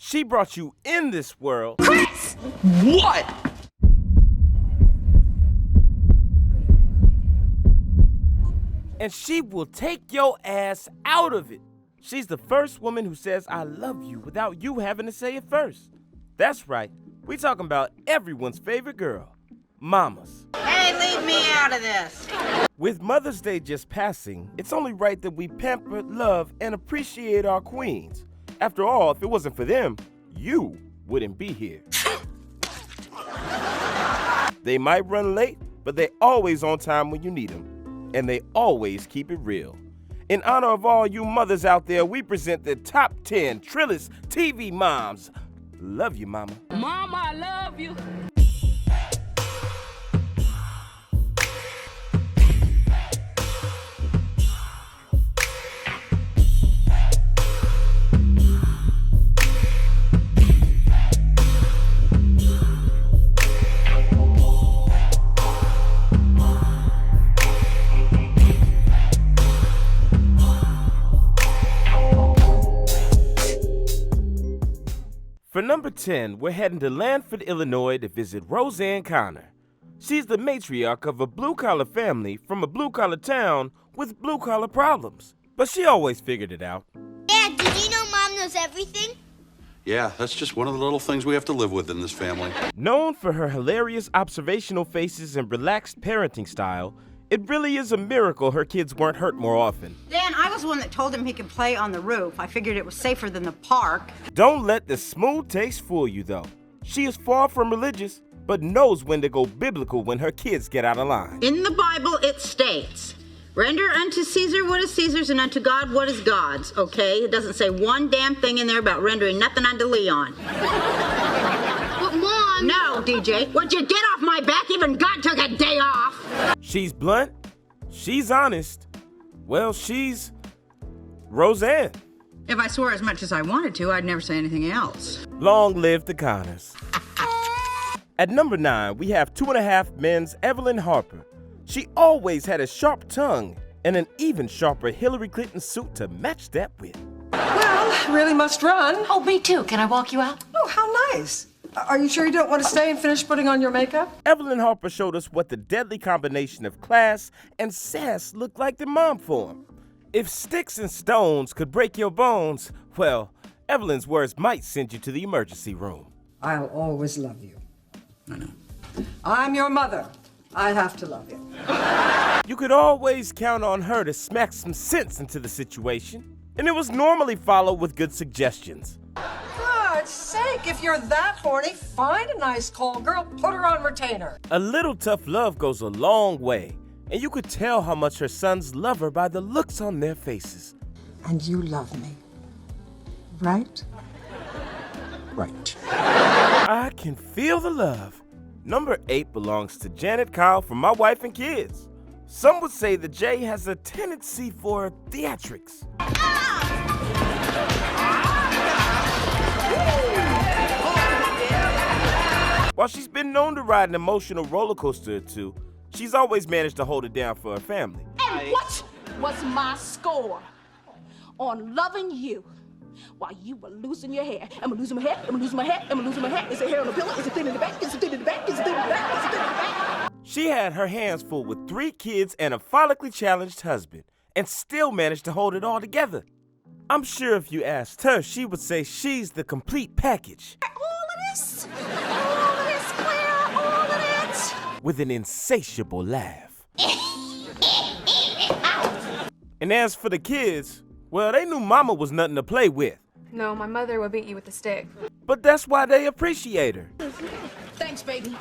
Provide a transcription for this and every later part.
She brought you in this world. Chris! What? And she will take your ass out of it. She's the first woman who says I love you without you having to say it first. That's right. We talking about everyone's favorite girl, mamas. Hey, leave me out of this. With Mother's Day just passing, it's only right that we pamper, love, and appreciate our queens. After all, if it wasn't for them, you wouldn't be here. They might run late, but they're always on time when you need them. And they always keep it real. In honor of all you mothers out there, we present the top 10 Trillest TV Moms. Love you, Mama. Mama, I love you. For number 10, we're heading to Lanford, Illinois to visit Roseanne Conner. She's the matriarch of a blue-collar family from a blue-collar town with blue-collar problems. But she always figured it out. Dad, did you know Mom knows everything? Yeah, that's just one of the little things we have to live with in this family. Known for her hilarious observational faces and relaxed parenting style, it really is a miracle her kids weren't hurt more often. Dan, I was the one that told him he could play on the roof. I figured it was safer than the park. Don't let the smooth taste fool you, though. She is far from religious, but knows when to go biblical when her kids get out of line. In the Bible, it states, render unto Caesar what is Caesar's and unto God what is God's, okay? It doesn't say one damn thing in there about rendering nothing unto Leon. But Mom... No, DJ. Would you get off my back? Even God took a day off. She's blunt. She's honest. Well, she's Roseanne. If I swore as much as I wanted to, I'd never say anything else. Long live the Conners. At number 9, we have 2.5 Men's Evelyn Harper. She always had a sharp tongue and an even sharper Hillary Clinton suit to match that with. Well, really must run. Oh, me too. Can I walk you out? Oh, how nice. Are you sure you don't want to stay and finish putting on your makeup? Evelyn Harper showed us what the deadly combination of class and sass looked like in mom form. If sticks and stones could break your bones, well, Evelyn's words might send you to the emergency room. I'll always love you. I know. I'm your mother. I have to love you. You could always count on her to smack some sense into the situation, and it was normally followed with good suggestions. God's sake, if you're that horny, find a nice call girl, put her on retainer. A little tough love goes a long way, and you could tell how much her sons love her by the looks on their faces. And you love me, right? Right. I can feel the love. Number 8 belongs to Janet Kyle from My Wife and Kids. Some would say that Jay has a tendency for theatrics. While she's been known to ride an emotional roller coaster or two, she's always managed to hold it down for her family. And what was my score on loving you while you were losing your hair? Am I losing my hair? Am I losing my hair? Am I losing my hair? Is it hair on the pillow? Is it thin in the back? Is it thin in the back? Is it thin in the back? Is it thin in the back? She had her hands full with 3 kids and a follically challenged husband, and still managed to hold it all together. I'm sure if you asked her, she would say she's the complete package. All of this? All of this, Claire? All of it? With an insatiable laugh. And as for the kids, well, they knew Mama was nothing to play with. No, my mother will beat you with a stick. But that's why they appreciate her. Thanks, baby.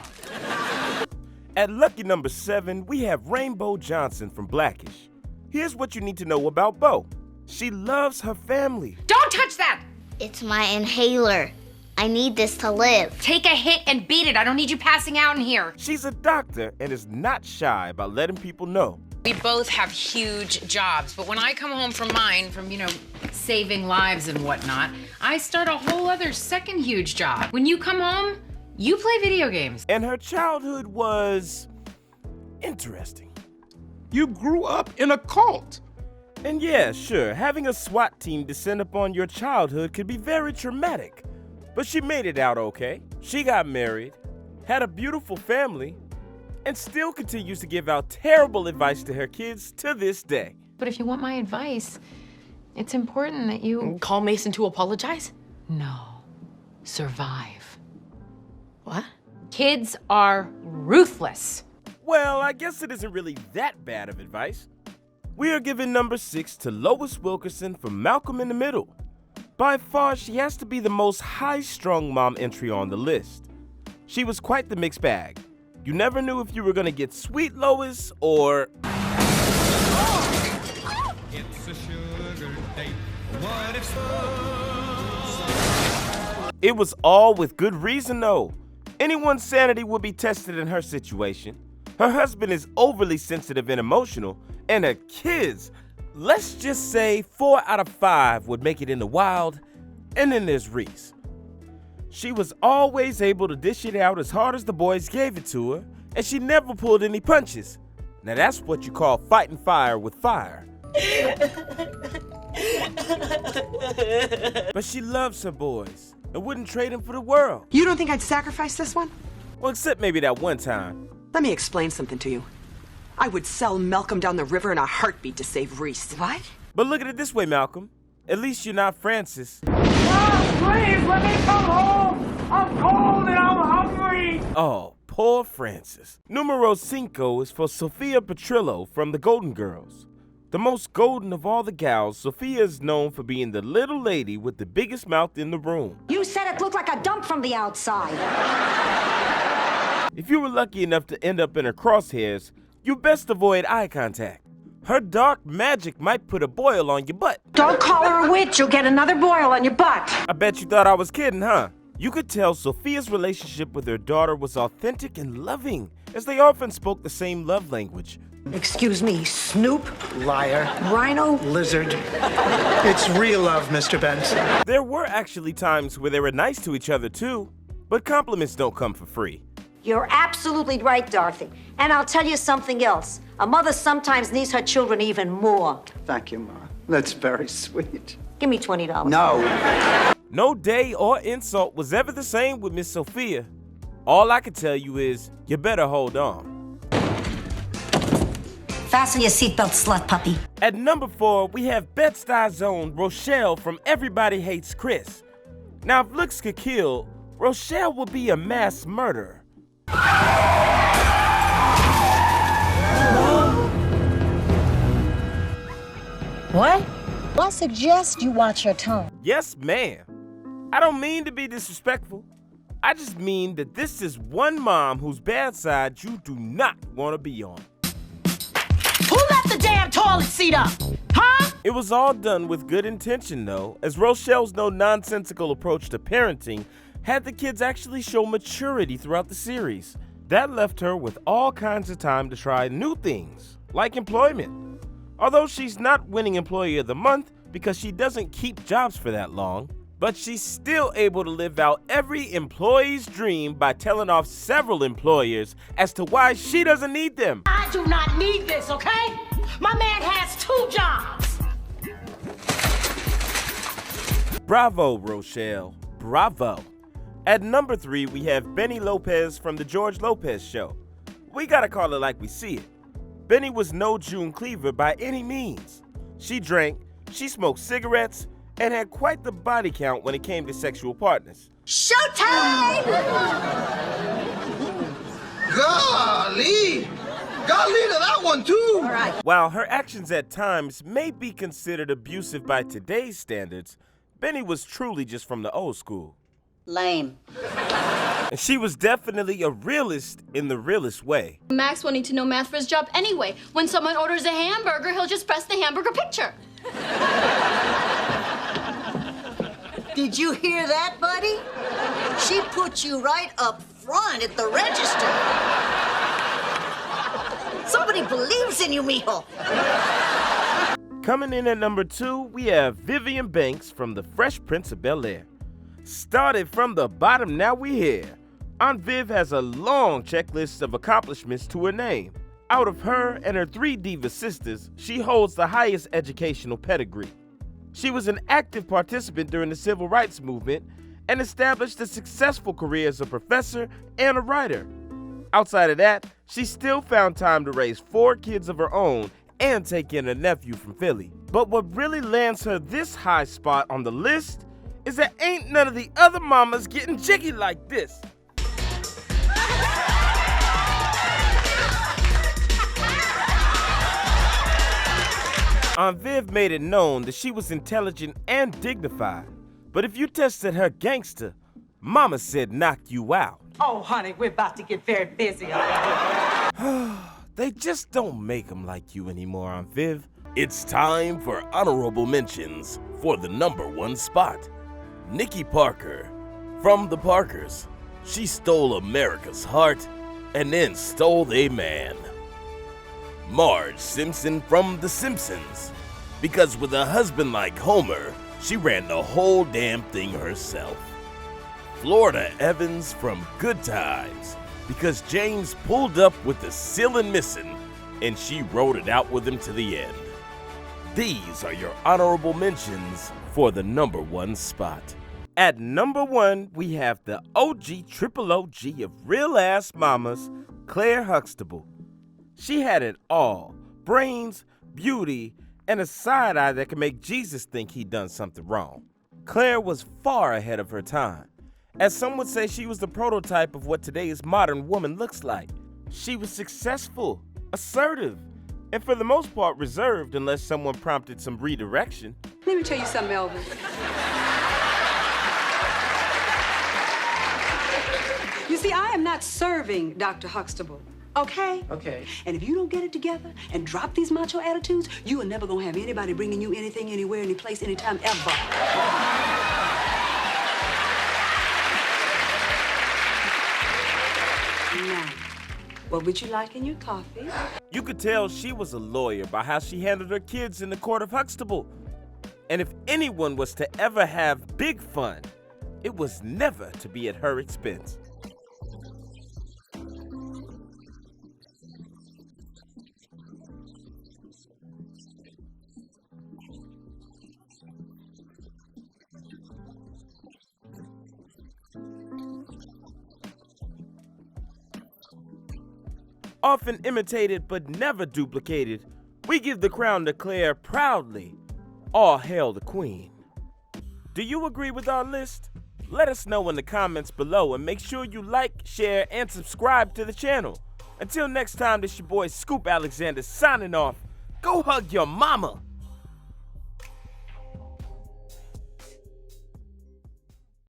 At lucky number 7, we have Rainbow Johnson from Blackish. Here's what you need to know about Bo. She loves her family. Don't touch that! It's my inhaler. I need this to live. Take a hit and beat it. I don't need you passing out in here. She's a doctor and is not shy about letting people know. We both have huge jobs, but when I come home from mine, from, saving lives and whatnot, I start a whole other second huge job. When you come home, you play video games. And her childhood was interesting. You grew up in a cult. And yeah, sure, having a SWAT team descend upon your childhood could be very traumatic. But she made it out okay. She got married, had a beautiful family, and still continues to give out terrible advice to her kids to this day. But if you want my advice, it's important that you... Call Mason to apologize? No. Survive. What? Kids are ruthless. Well, I guess it isn't really that bad of advice. We are giving number 6 to Lois Wilkinson from Malcolm in the Middle. By far, she has to be the most high-strung mom entry on the list. She was quite the mixed bag. You never knew if you were gonna get sweet Lois or... It's a sugar date. What if It was all with good reason, though. Anyone's sanity would be tested in her situation. Her husband is overly sensitive and emotional, and her kids, let's just say 4 out of 5 would make it in the wild, and then there's Reese. She was always able to dish it out as hard as the boys gave it to her, and she never pulled any punches. Now that's what you call fighting fire with fire. But she loves her boys and wouldn't trade them for the world. You don't think I'd sacrifice this one? Well, except maybe that one time. Let me explain something to you. I would sell Malcolm down the river in a heartbeat to save Reese. What? But look at it this way, Malcolm. At least you're not Francis. Please, let me come home! I'm cold and I'm hungry! Oh, poor Francis. Numero 5 is for Sophia Petrillo from The Golden Girls. The most golden of all the gals, Sophia is known for being the little lady with the biggest mouth in the room. You said it looked like a dump from the outside. If you were lucky enough to end up in her crosshairs, you best avoid eye contact. Her dark magic might put a boil on your butt. Don't call her a witch, you'll get another boil on your butt. I bet you thought I was kidding, huh? You could tell Sophia's relationship with her daughter was authentic and loving, as they often spoke the same love language. Excuse me, Snoop? Liar. Rhino? Lizard. It's real love, Mr. Benson. There were actually times where they were nice to each other too, but compliments don't come for free. You're absolutely right, Dorothy. And I'll tell you something else. A mother sometimes needs her children even more. Thank you, Ma. That's very sweet. Give me $20. No. No day or insult was ever the same with Miss Sophia. All I can tell you is, you better hold on. Fasten your seatbelt, slut puppy. At number 4, we have Bed-Stuy's own Rochelle from Everybody Hates Chris. Now, if looks could kill, Rochelle would be a mass murderer. What? I suggest you watch your tone. Yes, ma'am. I don't mean to be disrespectful. I just mean that this is one mom whose bad side you do not want to be on. Who left the damn toilet seat up? Huh? It was all done with good intention, though, as Rochelle's no-nonsensical approach to parenting had the kids actually show maturity throughout the series. That left her with all kinds of time to try new things, like employment. Although she's not winning Employee of the Month because she doesn't keep jobs for that long, but she's still able to live out every employee's dream by telling off several employers as to why she doesn't need them. I do not need this, okay? My man has 2 jobs. Bravo, Rochelle. Bravo. At number 3, we have Benny Lopez from The George Lopez Show. We gotta call it like we see it. Benny was no June Cleaver by any means. She drank, she smoked cigarettes, and had quite the body count when it came to sexual partners. Showtime! Golly! Golly to that one, too! All right. While her actions at times may be considered abusive by today's standards, Benny was truly just from the old school. Lame. And she was definitely a realist in the realest way. Max will need to know math for his job anyway. When someone orders a hamburger, he'll just press the hamburger picture. Did you hear that, buddy? She put you right up front at the register. Somebody believes in you, mijo. Coming in at number 2, we have Vivian Banks from The Fresh Prince of Bel-Air. Started from the bottom, now we here. Aunt Viv has a long checklist of accomplishments to her name. Out of her and her 3 diva sisters, she holds the highest educational pedigree. She was an active participant during the civil rights movement and established a successful career as a professor and a writer. Outside of that, she still found time to raise 4 kids of her own and take in a nephew from Philly. But what really lands her this high spot on the list is that ain't none of the other mamas getting jiggy like this. Aunt Viv made it known that she was intelligent and dignified. But if you tested her gangster, Mama said knock you out. Oh, honey, we're about to get very busy. They just don't make them like you anymore, Aunt Viv. It's time for honorable mentions for the #1 spot. Nikki Parker. From the Parkers, she stole America's heart and then stole a man. Marge Simpson from The Simpsons. Because with a husband like Homer, she ran the whole damn thing herself. Florida Evans from Good Times. Because James pulled up with the ceiling missing and she rode it out with him to the end. These are your honorable mentions for the #1 spot. At #1, we have the OG triple OG of real ass mamas, Claire Huxtable. She had it all: brains, beauty, and a side eye that could make Jesus think he'd done something wrong. Claire was far ahead of her time. As some would say, she was the prototype of what today's modern woman looks like. She was successful, assertive, and for the most part reserved unless someone prompted some redirection. Let me tell you something, Elvin. You see, I am not serving Dr. Huxtable. Okay? Okay. And if you don't get it together and drop these macho attitudes, you are never gonna have anybody bringing you anything, anywhere, any place, anytime, ever. Now, what would you like in your coffee? You could tell she was a lawyer by how she handled her kids in the court of Huxtable. And if anyone was to ever have big fun, it was never to be at her expense. Often imitated but never duplicated, we give the crown to Claire proudly. All hail the queen. Do you agree with our list? Let us know in the comments below and make sure you like, share, and subscribe to the channel. Until next time, this your boy Scoop Alexander signing off. Go hug your mama.